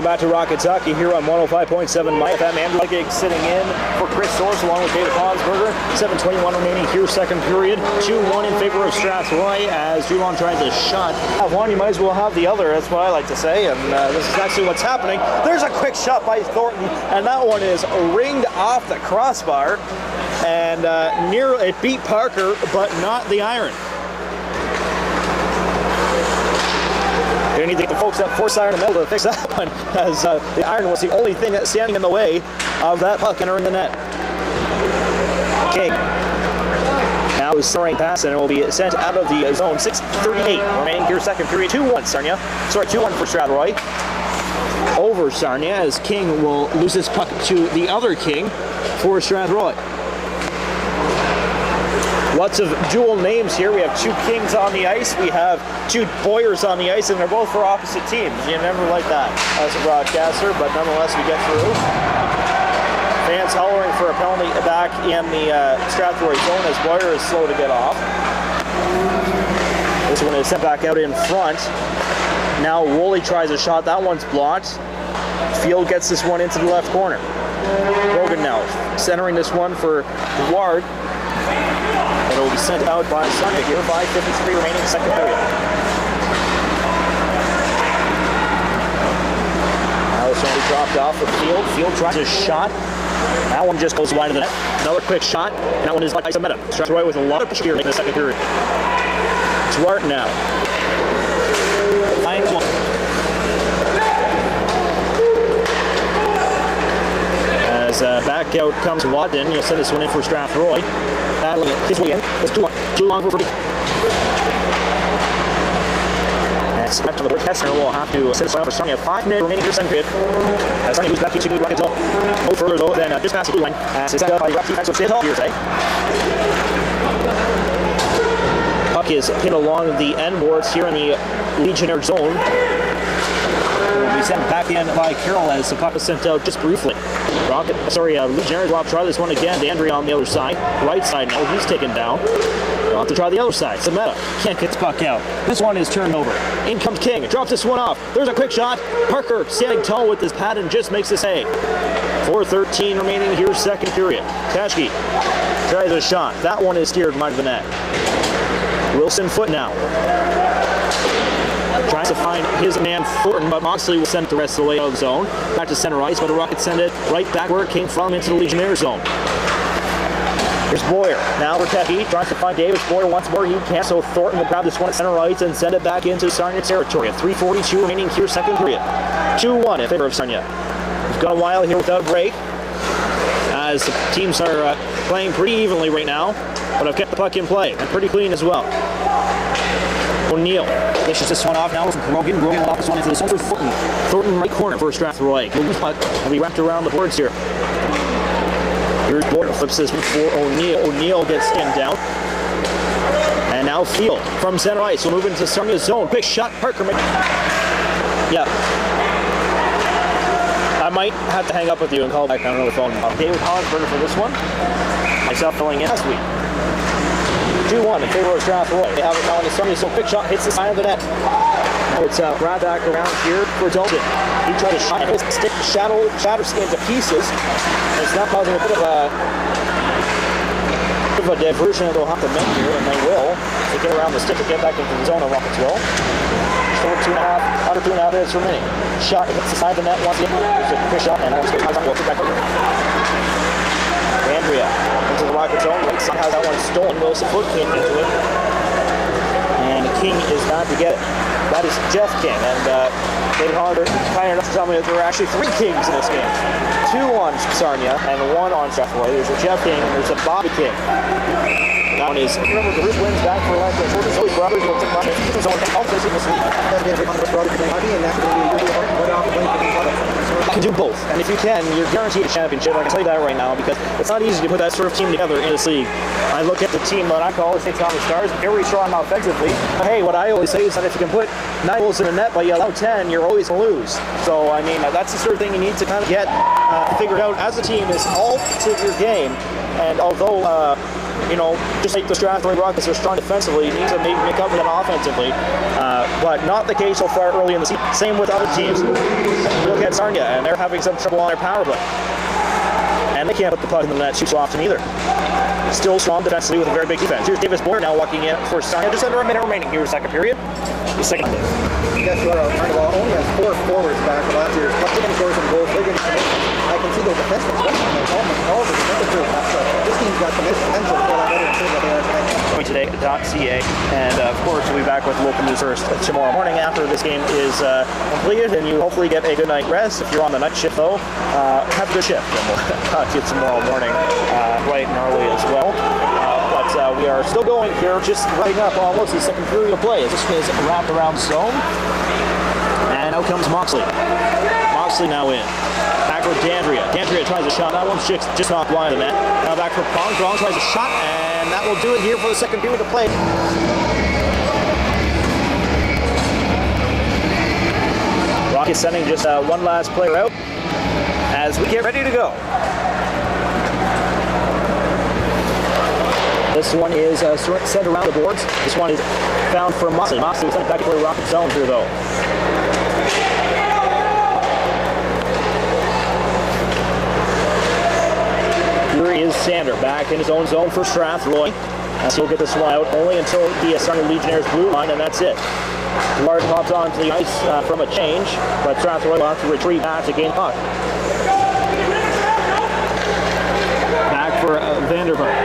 Back to Rocket Hockey here on 105.7 MyFM. Andrew Legig sitting in for Chris Source along with David Hansberger. 7:21 remaining here, second period. 2-1 in favor of Strathroy as Juwan tries a shot. Have one, you might as well have the other. That's what I like to say, and this is actually what's happening. There's a quick shot by Thornton, and that one is ringed off the crossbar, and it beat Parker, but not the iron. You need to get the folks at Force Iron in the middle to fix that one, as the iron was the only thing that's standing in the way of that puck entering the net. King now is throwing pass, and it will be sent out of the zone. 6:38 remaining here, second period. 2-1 Sarnia. Sorry, 2-1 for Strathroy over Sarnia, as King will lose this puck to the other King for Strathroy. Lots of dual names here. We have two Kings on the ice. We have two Boyers on the ice, and they're both for opposite teams. You never like that as a broadcaster, but nonetheless, we get through. Fans hollering for a penalty back in the Strathroy zone as Bauer is slow to get off. This one is sent back out in front. Now Woolley tries a shot. That one's blocked. Field gets this one into the left corner. Grogan now centering this one for Duarte. It will be sent out by Sarnia here, 5:53 remaining, second period. Now this one will be dropped off of Field. Field tries a shot. That one just goes wide of the net. Another quick shot. That one is by Sameta. Strathroy with a lot of pressure here in the second period. Duarte now. Finds one. As back out comes Watson. He'll send this one in for Strathroy. Battling it his way in. It's too long for Brady. As after the Kessler will have to send this one out for Sarnia. 5 minutes remaining here, second period. As Sarnia moves back into the Rocket zone. No further though than just past the blue line. As it's out by the Rocket, so stay tall here today. Puck is hit along the end boards here in the Legionnaire zone. Will be sent back in by Carroll as the puck is sent out just briefly. Legionnaires will have to try this one again. Dandry on the other side. Right side now, he's taken down. They'll have to try the other side. Sameta can't get the puck out. This one is turned over. In comes King. Drops this one off. There's a quick shot. Parker standing tall with his pad and just makes the save. 4:13 remaining here, second period. Teschke tries a shot. That one is steered wide of the net. Wilson foot now. Tries to find his man Thornton, but Moxley will send it the rest of the way out of the zone. Back to center ice, but the Rockets send it right back where it came from into the Legionnaire zone. Here's Bauer. Now for Teschke. Tries to find Davis. Bauer once more. He can't, so Thornton will grab this one at center ice and send it back into Sarnia territory. At 3:42 remaining here, second period. 2-1 in favor of Sarnia. We've gone a while here without a break, as the teams are playing pretty evenly right now, but I've kept the puck in play, and pretty clean as well. Neill dishes this one off now from Grogan. Grogan will lock this one into the center. Thornton right corner for Strathroy. Will be wrapped around the boards here. Here's Duarte, flips this one for O'Neill. O'Neill gets skinned down. And now Field from center ice will move into Sarnia's zone. Quick shot, Parker. Yeah. I might have to hang up with you and call back on another phone. David Hollinsberger for this one. Myself filling in last week. 2-1 in favor of Strathroy. They have it now in the Sarnia, so quick shot hits the side of the net. It's right back around here for Dalton. He tried to shot his stick, shatters into pieces. And it's now causing a bit of a diversion that they'll have to make here, and they will. To get around the stick to get back into the zone of Rockets will. Still under 2.5 minutes remaining. Shot hits the side of the net once again. There's a quick shot, and once again, we'll get back over. Andrea into the Rocket zone. Right side has that one stolen. Wilson Foot King into it. And King is not to get it. That is Jeff King. And David Hollander kind enough to tell me that there were actually 3 Kings in this game. 2 on Sarnia and 1 on Strathroy. There's a Jeff King and there's a Bobby King. That one is, remember, the Bruce wins back for like the Zoe brothers. Will take on his own offensive this week. You can do both, and if you can, you're guaranteed a championship. I can tell you that right now, because it's not easy to put that sort of team together in this league. I look at the team that I call the St. Thomas Stars, very strong offensively. But hey, what I always say is that if you can put 9 goals in the net but you allow 10, you're always going to lose. So, I mean, that's the sort of thing you need to kind of get figured out as a team, is all to your game. And although, you know, just like the Strathroy Rockets are strong defensively, you need to maybe make up for them offensively. But not the case so far early in the season. Same with other teams. Look at Sarnia, and they're having some trouble on their power play. And they can't put the puck in the net too often either. Still strong defensively with a very big defense. Here's Davis Boyer now walking in for Sarnia. Just under a minute remaining here, second period. The second. Guess what? Carnival only has 4 forwards back from last year's Higgins scores and goals. Higgins, I can see their defensemen, all of the defensive group. This team's got some potential to get better and see what they are tonight. Today.ca, and of course we'll be back with local news first tomorrow morning after this game is completed, and you hopefully get a good night rest. If you're on the night shift though, have a good shift, and we'll talk to you tomorrow morning bright and early as well. But we are still going here, just wrapping up almost the second period of play as this is wrapped around zone, and out comes Moxley. Moxley now in. Back for D'Andrea. D'Andrea tries a shot. That one's just off wide of the net. Now back for Prong. Prong tries a shot, and that will do it here for the second period of play. Rockets sending just one last player out as we get ready to go. This one is sent around the boards. This one is found for Moxley. Moxley sent back to the Rocket zone here though. Here is Sander back in his own zone for Strathroy. He'll get this one out only until the Sarnia Legionnaires blue line, and that's it. Duarte hops onto the ice from a change, but Strathroy will have to retreat back to gain puck. Back for Vanderbart.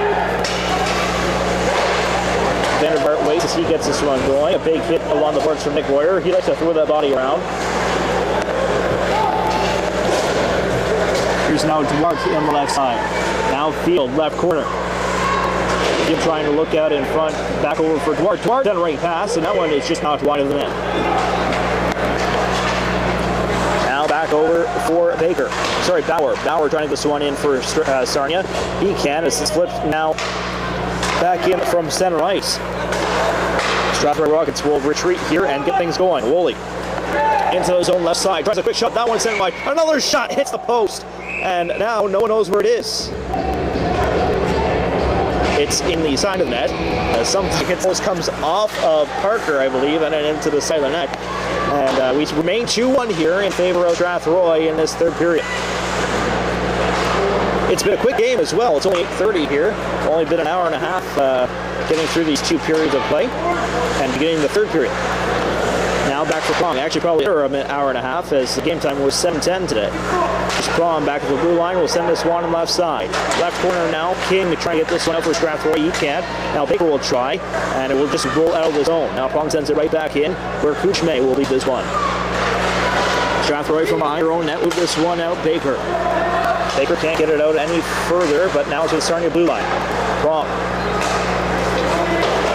Vanderbart waits as he gets this one going. A big hit along the boards from Nick Boyer. He likes to throw that body around. Here's now Duarte on the left side. Now Field, left corner. Him trying to look out in front. Back over for Duarte. Duarte done a right pass, and that one is just knocked wide of the net. Now back over for Baker. Sorry, Bauer. Bauer trying to get this one in for Sarnia. He can. It's flipped now back in from center ice. Strathroy Rockets will retreat here and get things going. Woolley into his own left side. Tries a quick shot. That one sent by. Another shot hits the post. And now no one knows where it is. It's in the side of the net. Something comes off of Parker, I believe, and then into the side of the net. And we remain 2-1 here in favor of Strathroy in this third period. It's been a quick game as well. It's only 8:30 here. It's only been an hour and a half getting through these 2 periods of play and beginning the third period. Now back for Prong. Actually, probably an hour and a half, as the game time was 7:10 today. Just Prong back to the blue line. We'll send this one on the left side. Left corner now. King to try to get this one out for Strathroy. He can't. Now Baker will try, and it will just roll out of the zone. Now Prong sends it right back in, where Kuchme will lead this one. Strathroy from behind her own net, move this one out, Baker. Baker can't get it out any further, but now to the Sarnia blue line. Prong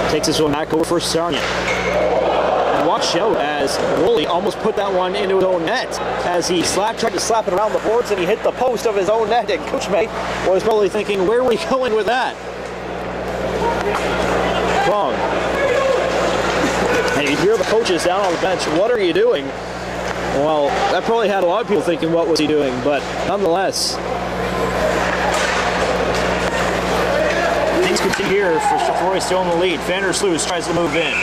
takes this one back over for Sarnia. And watch out as Paulley almost put that one into his own net as he tried to slap it around the boards and he hit the post of his own net, and Coachmate was probably thinking, where are we going with that? Prong. And you hear the coaches down on the bench, what are you doing? Well, that probably had a lot of people thinking, what was he doing? But nonetheless, things continue here for Strathroy still in the lead. Vandersluis tries to move in.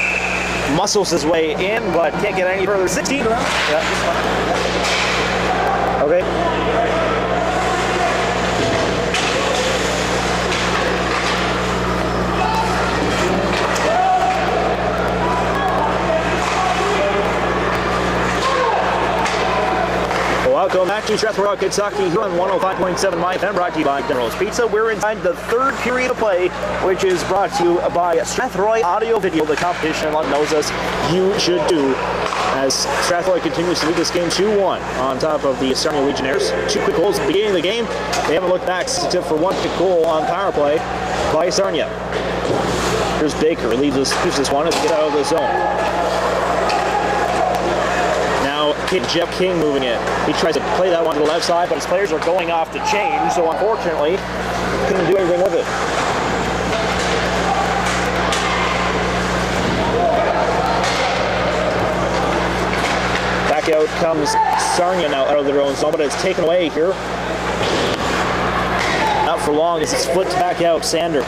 Muscles his way in, but can't get any further. 16 around. Yeah. Okay. Welcome back to Strathroy, Kentucky, here on 105.7 My FM, brought to you by General's Pizza. We're inside the third period of play, which is brought to you by Strathroy Audio Video. The competition everyone knows us, you should do, as Strathroy continues to lead this game 2-1 on top of the Sarnia Legionnaires. 2 quick goals at the beginning of the game. They haven't looked back except for 1 quick goal on power play by Sarnia. Here's Baker, leaves this one to get out of the zone. Jeff King moving in. He tries to play that one to the left side, but his players are going off to change, so unfortunately, couldn't do anything with it. Back out comes Sarnia now out of their own zone, but it's taken away here. Not for long as it's flipped back out. Sander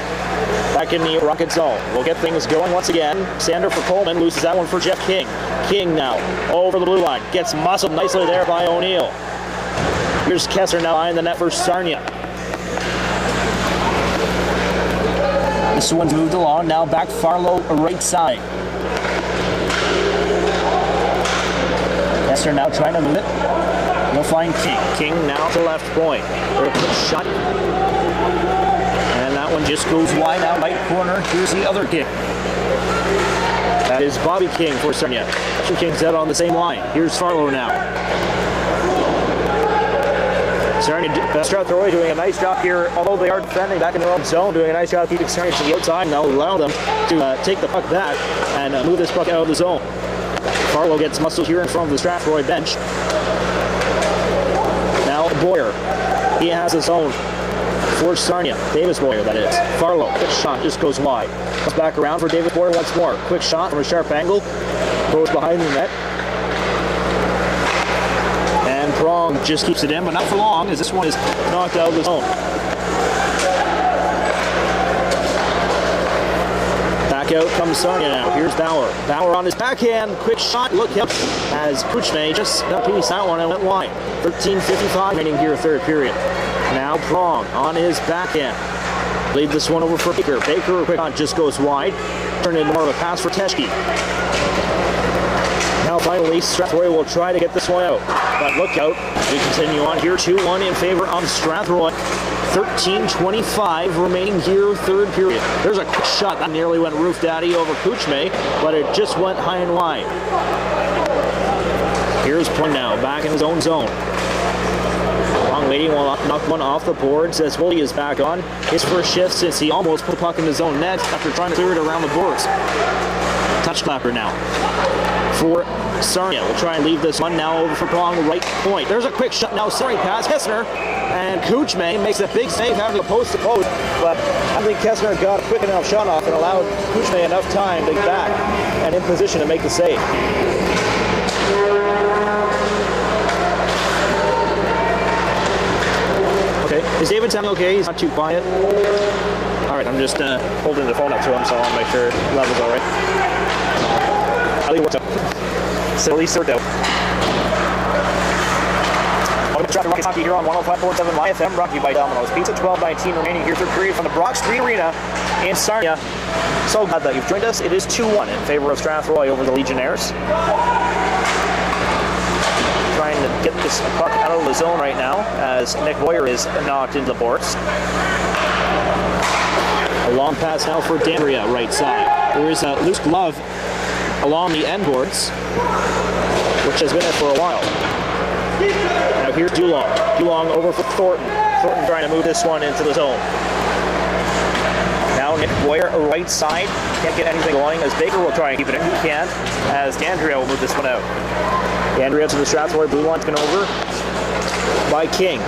back in the Rocket zone. We'll get things going once again. Sander for Coleman, loses that one for Jeff King. King now over the blue line, gets muscled nicely there by O'Neill. Here's Kessler now eyeing the net for Sarnia. This one's moved along, now back Farlow right side. Kessler now trying to move it. He'll find King. King now to left point. There's a quick shot. And that one just goes wide out right corner. Here's the other kick. That is Bobby King for Sarnia. Two Kings out on the same line. Here's Farlow now. Strathroy doing a nice job here, although they are defending back in their own zone, doing a nice job keeping Sarnia to the outside, and they'll allow them to take the puck back and move this puck out of the zone. Farlow gets muscled here in front of the Strathroy bench. Now Boyer. He has his own for Sarnia. Davis Boyer, that is. Farlow, quick shot, just goes wide. Comes back around for Davis Boyer once more. Quick shot from a sharp angle. Goes behind the net. And Prong just keeps it in, but not for long, as this one is knocked out of the zone. Back out comes Sarnia now. Here's Bauer. Bauer on his backhand. Quick shot. Look up as Kuchme just got a piece that one and went wide. 13:55 remaining here, third period. Now Prong on his backhand. Leave this one over for Baker. Baker, quick shot, just goes wide. Turned into more of a pass for Teschke. Now finally, Strathroy will try to get this one out. But look out. We continue on here. 2-1 in favor of Strathroy. 13:25 remaining here, third period. There's a quick shot that nearly went roof daddy over Kuchme, but it just went high and wide. Here's Prong now, back in his own zone. Prong waiting will knock one off the boards as Paulley is back on his first shift since he almost put the puck in his own net after trying to clear it around the boards. Touch clapper now for Sarnia. We'll try and leave this one now over for Prong, right point. There's a quick shot now, sorry pass, Kessner, and Kuchme makes a big save having to post to post, but I think Kessner got a quick enough shot off and allowed Kuchme enough time to get back and in position to make the save. Okay, is David sounding okay? He's not too quiet. All right, I'm just holding the phone up to him, so I want to make sure the level's all right. What's up? So at least sort out. Welcome to Strathroy Rockets Hockey here on 105.7 My FM, brought to you by Domino's Pizza. 12:19 remaining here, third period from the Brock Street Arena in Sarnia. So glad that you've joined us. It is 2-1 in favor of Strathroy over the Legionnaires. Trying to get this puck out of the zone right now as Nick Boyer is knocked into the boards. A long pass now for Dandria, right side. There is a loose glove along the end boards, which has been there for a while. Now here's Dulong. Dulong over for Thornton. Thornton trying to move this one into the zone. Now Nick Boyer, right side. Can't get anything going as Baker will try and keep it in. He can't, as D'Andrea will move this one out. D'Andrea to the Strathroy blue line, taken over by King.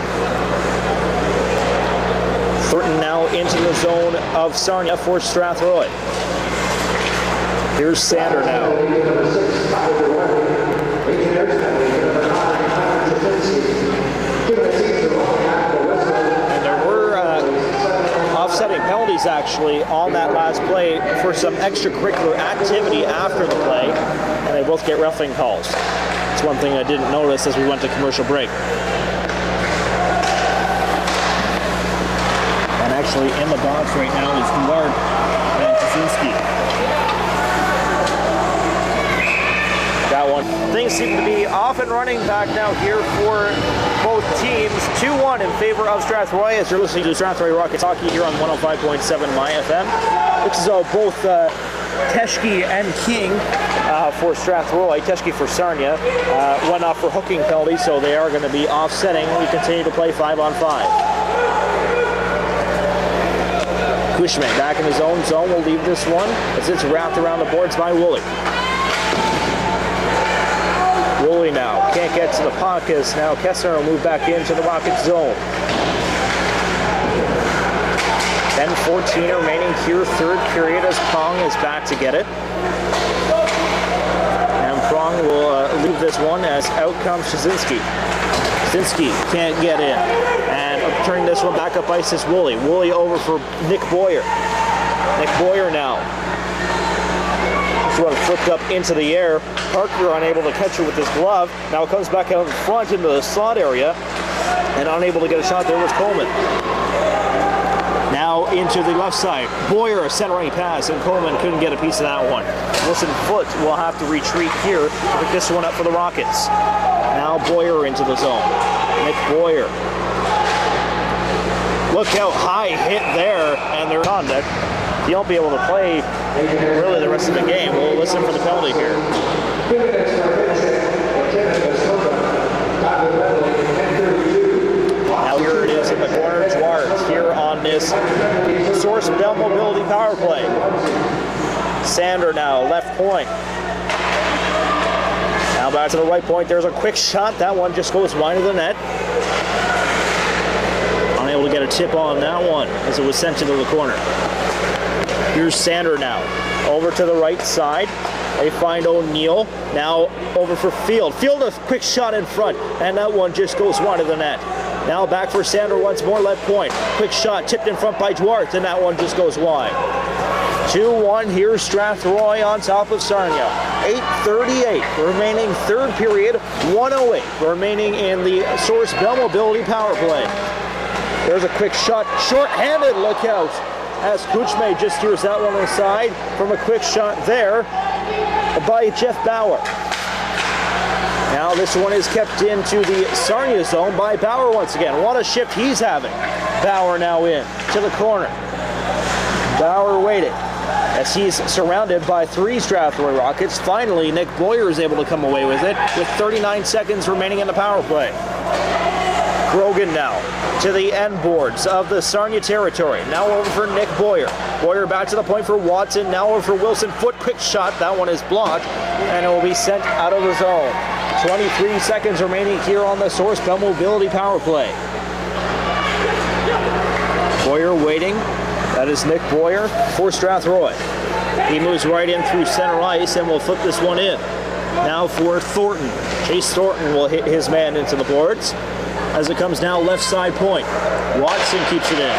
Thornton now into the zone of Sarnia for Strathroy. Here's Sander now. And there were offsetting penalties actually on that last play for some extracurricular activity after the play, and they both get roughing calls. It's one thing I didn't notice as we went to commercial break. And actually in the box right now is Duarte and Tyczynski. That one. Things seem to be off and running back now here for both teams. 2-1 in favor of Strathroy as you're listening to Strathroy Rockets Hockey here on 105.7 My FM. Looks as though both Teschke and King for Strathroy, Teschke for Sarnia, went off for hooking penalties, so they are going to be offsetting. We continue to play 5-on-5. Cushman back in his own zone will leave this one as it's wrapped around the boards by Woolley. Woolley now can't get to the pockets. Now Kessler will move back into the Rocket zone. 10-14 remaining here, third period as Prong is back to get it. And Prong will leave this one as out comes Tyczynski. Tyczynski can't get in. And turning this one back up ice is Woolley. Woolley over for Nick Boyer. Nick Boyer now. This one flipped up into the air. Parker unable to catch it with his glove. Now it comes back out in front into the slot area. And unable to get a shot there was Coleman. Now into the left side. Boyer a centering pass and Coleman couldn't get a piece of that one. Wilson Foote will have to retreat here to pick this one up for the Rockets. Now Boyer into the zone. Nick Boyer. Look out, high hit there, and they're on that. You won't be able to play really the rest of the game. We'll listen for the penalty here. Now here it is in the corner, Duarte here on this Source Bell Mobility power play. Sander now, left point. Now back to the right point, there's a quick shot. That one just goes wide of the net. Unable to get a tip on that one as it was sent into the corner. Here's Sander now, over to the right side. They find O'Neill, now over for Field. Field a quick shot in front, and that one just goes wide of the net. Now back for Sander once more, left point. Quick shot tipped in front by Duarte, and that one just goes wide. 2-1, here's Strathroy on top of Sarnia. 8:38 remaining third period, 1:08 remaining in the Source Bell Mobility power play. There's a quick shot, short-handed, look out. As Kuchme just steers that one aside from a quick shot there by Jeff Bauer. Now this one is kept into the Sarnia zone by Bauer once again. What a shift he's having. Bauer now in to the corner. Bauer waiting as he's surrounded by three Strathroy Rockets. Finally, Nick Boyer is able to come away with it with 39 seconds remaining in the power play. Grogan now to the end boards of the Sarnia territory. Now over for Nick Boyer. Boyer back to the point for Watson. Now over for Wilson. Foot quick shot. That one is blocked and it will be sent out of the zone. 23 seconds remaining here on the Source Bell Mobility power play. Boyer waiting. That is Nick Boyer for Strathroy. He moves right in through center ice and will flip this one in. Now for Thornton. Chase Thornton will hit his man into the boards as it comes now left side point. Watson keeps it in.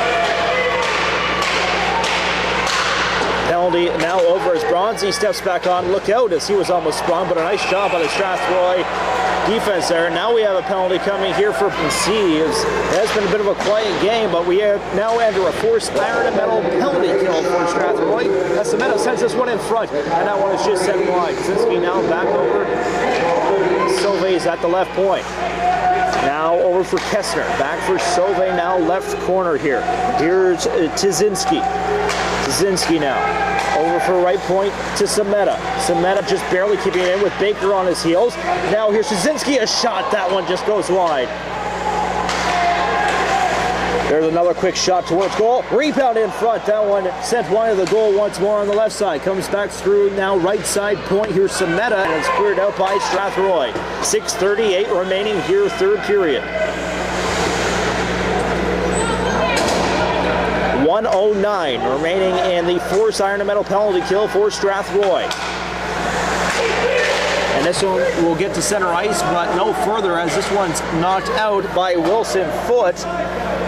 Penalty now over as Bronzy steps back on. Look out as he was almost sprung, but a nice job by the Strathroy defense there. Now we have a penalty coming here for PC. It has been a bit of a quiet game, but we are now under a forced iron and metal penalty kill for Strathroy. As Cemento sends this one in front, and that one is just sent wide. Tyczynski now back over. Silva's at the left point. Now over for Kessner, back for Sauve, now left corner here. Here's Tyczynski. Tyczynski now, over for right point to Semeta. Semeta just barely keeping it in with Baker on his heels. Now here's Tyczynski, a shot, that one just goes wide. There's another quick shot towards goal. Rebound in front. That one sent wide of the goal once more on the left side. Comes back through now right side point. Here's Semeta, and it's cleared out by Strathroy. 6:38 remaining here, third period. 1:09 remaining in the forced iron and metal penalty kill for Strathroy. And this one will get to center ice, but no further as this one's knocked out by Wilson Foote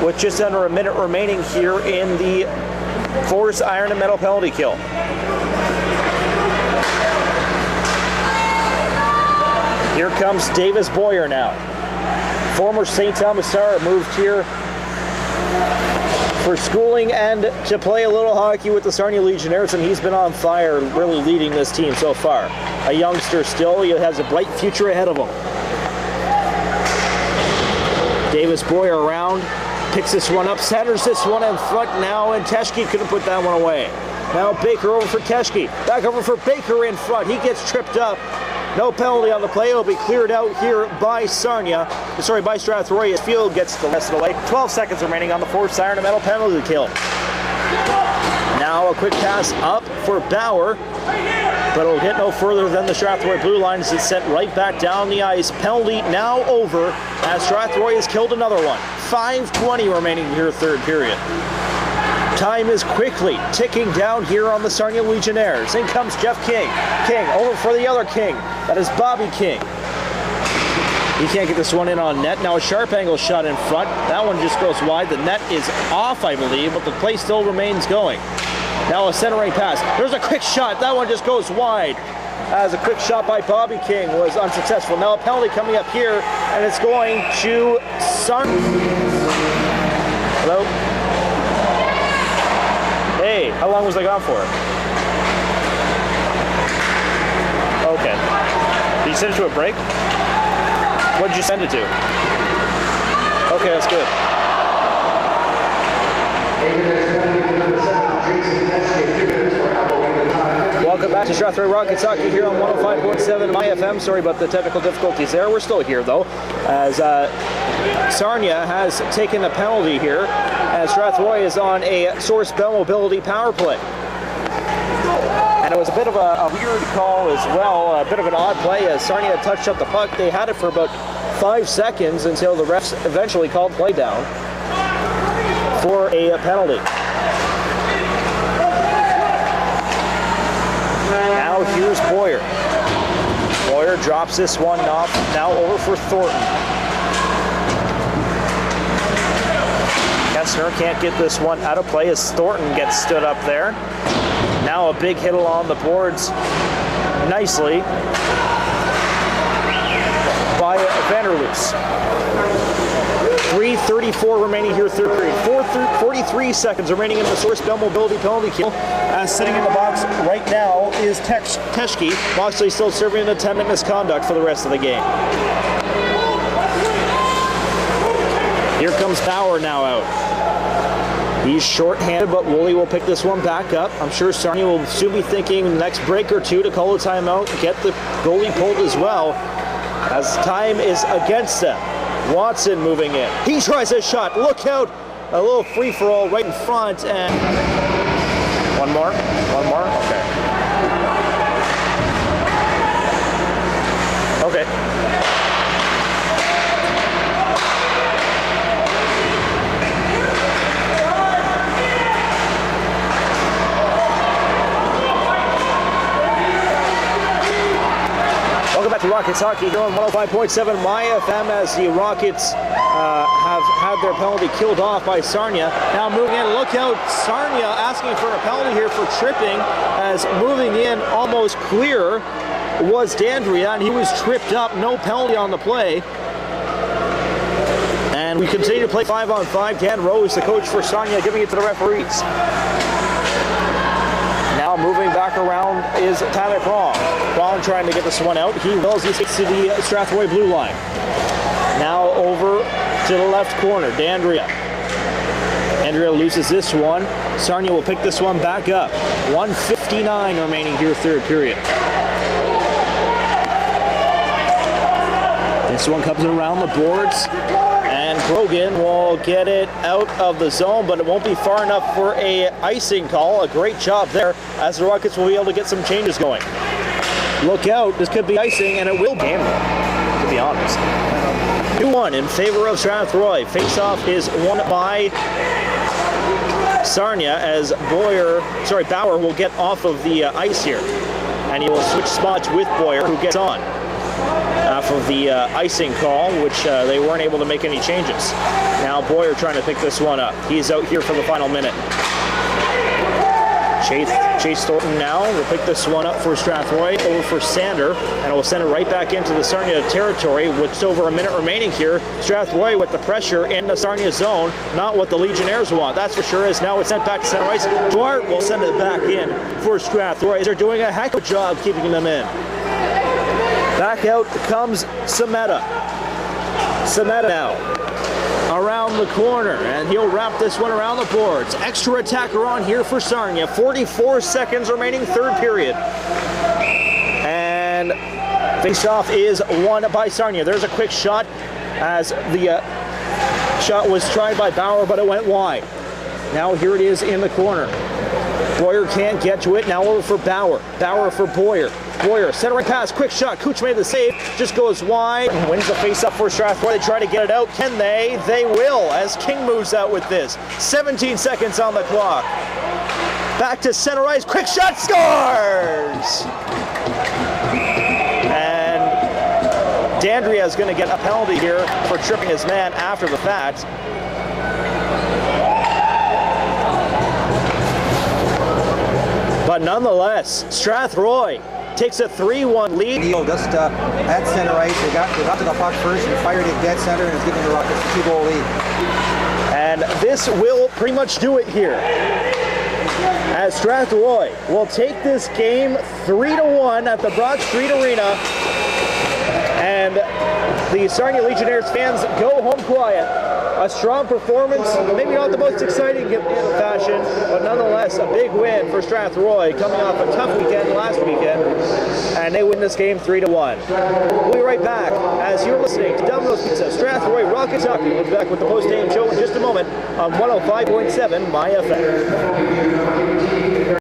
with just under a minute remaining here in the forced iron and metal penalty kill. Here comes Davis Boyer now. Former St. Thomas Star, moved here for schooling and to play a little hockey with the Sarnia Legionnaires, and he's been on fire, really leading this team so far. A youngster still, he has a bright future ahead of him. Davis Boyer around, picks this one up, centers this one in front now, and Teschke couldn't put that one away. Now Baker over for Teschke, back over for Baker in front, he gets tripped up. No penalty on the play. It'll be cleared out here by by Strathroy. His field gets the rest of the way. 12 seconds remaining on the forced iron and metal penalty kill. Now a quick pass up for Bauer, but it'll get no further than the Strathroy blue line as it's sent right back down the ice. Penalty now over as Strathroy has killed another one. 5:20 remaining here, third period. Time is quickly ticking down here on the Sarnia Legionnaires. In comes Jeff King. King over for the other King. That is Bobby King. He can't get this one in on net. Now a sharp angle shot in front. That one just goes wide. The net is off, I believe, but the play still remains going. Now a centering pass. There's a quick shot. That one just goes wide. As a quick shot by Bobby King was unsuccessful. Now a penalty coming up here, and it's going to Hello? Hey, how long was I gone for? Okay. Did you send it to a break? What did you send it to? Okay, that's good. Welcome back to Strathroy Rockets Hockey here on 105.7 MyFM. Sorry about the technical difficulties there. We're still here though, as Sarnia has taken a penalty here, as Strathroy is on a source mobility power play. And it was a bit of a weird call as well, a bit of an odd play as Sarnia touched up the puck. They had it for about 5 seconds until the refs eventually called play down for a penalty. Now here's Boyer. Boyer drops this one off, now over for Thornton. Kessner can't get this one out of play as Thornton gets stood up there. Now a big hit along the boards nicely by Vandersluis. 3:34 remaining here, third period. 43 seconds remaining in the source mobility penalty kill. Sitting in the box right now is Teschke. Moxley still serving an attempted misconduct for the rest of the game. Here comes Bauer now out. He's short-handed, but Woolley will pick this one back up. I'm sure Sarnia will soon be thinking the next break or two to call a timeout and get the goalie pulled as well, as time is against them. Watson moving in. He tries a shot. Look out! A little free-for-all right in front, and one more. Okay. Welcome back to Rockets Hockey here on 105.7 MyFM as the Rockets have had their penalty killed off by Sarnia. Now moving in, look out, Sarnia asking for a penalty here for tripping, as moving in almost clear was D'Andrea, and he was tripped up, no penalty on the play. And we continue to play 5-on-5. Dan Rose, the coach for Sarnia, giving it to the referees. Now moving back around is Tyler Prong. Prong trying to get this one out. He wills, he sticks to the Strathroy blue line. Now over to the left corner. D'Andrea. Andrea loses this one. Sarnia will pick this one back up. 1:59 remaining here, third period. This one comes around the boards, and Grogan will get it out of the zone, but it won't be far enough for a icing call. A great job there, as the Rockets will be able to get some changes going. Look out, this could be icing, and it will be, to be honest. 2-1 in favor of Strathroy. Face-off is won by Sarnia, as Bauer will get off of the ice here, and he will switch spots with Bauer, who gets on off of the icing call, which they weren't able to make any changes. Now Bauer trying to pick this one up. He's out here for the final minute. Chase Thornton now will pick this one up for Strathroy, over for Sander, and will send it right back into the Sarnia territory with just over a minute remaining here. Strathroy with the pressure in the Sarnia zone, not what the Legionnaires want, that's for sure. Is now it's sent back to center ice. Duarte will send it back in for Strathroy. They're doing a heck of a job keeping them in. Back out comes Sameta. Sameta now around the corner, and he'll wrap this one around the boards. Extra attacker on here for Sarnia. 44 seconds remaining, third period. And face-off is won by Sarnia. There's a quick shot, as the shot was tried by Bauer, but it went wide. Now here it is in the corner. Bauer can't get to it. Now over for Bauer. Bauer for Bauer. Bauer, centering pass, quick shot. Cooch made the save, just goes wide. Wins the face-up for Strathroy. They try to get it out. Can they? They will, as King moves out with this. 17 seconds on the clock. Back to center ice, quick shot, scores! And D'Andrea is going to get a penalty here for tripping his man after the fact. But nonetheless, Strathroy takes a 3-1 lead. Neill just at center ice. They got to the puck first and fired it dead center, and it's giving the Rockets a 2-goal lead. And this will pretty much do it here, as Strathroy will take this game 3-1 at the Broad Street Arena, and the Sarnia Legionnaires fans go home quiet. A strong performance, maybe not the most exciting in fashion, but nonetheless a big win for Strathroy, coming off a tough weekend last weekend, and they win this game 3-1. We'll be right back as you're listening to Domino's Pizza Strathroy Rockets Hockey. We'll be back with the post-game show in just a moment on 105.7 My FM.